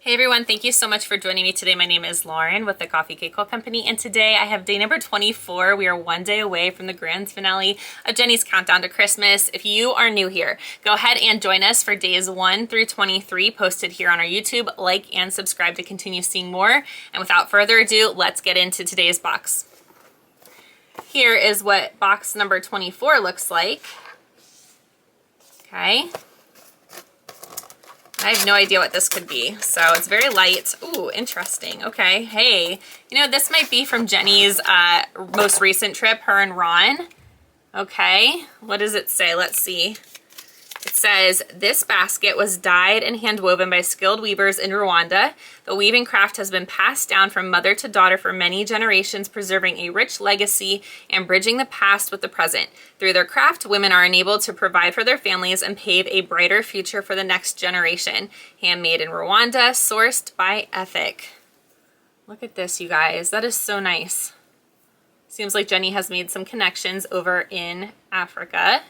Hey everyone, thank you so much for joining me today. My name is Lauren with the Coffee Cake Quilt Company, and today I have day number 24. We are one day away from the grand finale of Jenny's Countdown to Christmas. If you are new here, go ahead and join us for days 1 through 23 posted here on our YouTube. Like and subscribe to continue seeing more. And without further ado, let's get into today's box. Here is what box number 24 looks like. Okay. I have no idea what this could be, so it's very light. Ooh, interesting. Okay, hey, you know, this might be from Jenny's most recent trip, her and Ron. Okay, what does it say? Let's see. It says, this basket was dyed and hand-woven by skilled weavers in Rwanda. The weaving craft has been passed down from mother to daughter for many generations, preserving a rich legacy and bridging the past with the present. Through their craft, women are enabled to provide for their families and pave a brighter future for the next generation. Handmade in Rwanda, sourced by Ethic. Look at this, you guys. That is so nice. Seems like Jenny has made some connections over in Africa.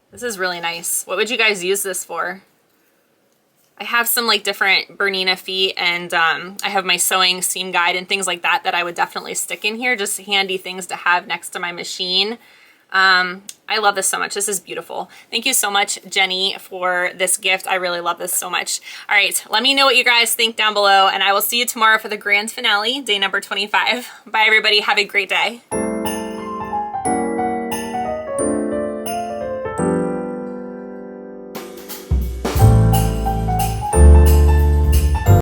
This is really nice. What would you guys use this for? I have some like different Bernina feet, and I have my sewing seam guide and things like that that I would definitely stick in here. Just handy things to have next to my machine. I love this so much. This is beautiful. Thank you so much, Jenny, for this gift. I really love this so much. All right, let me know what you guys think down below, and I will see you tomorrow for the grand finale, day number 25. Bye, everybody. Have a great day.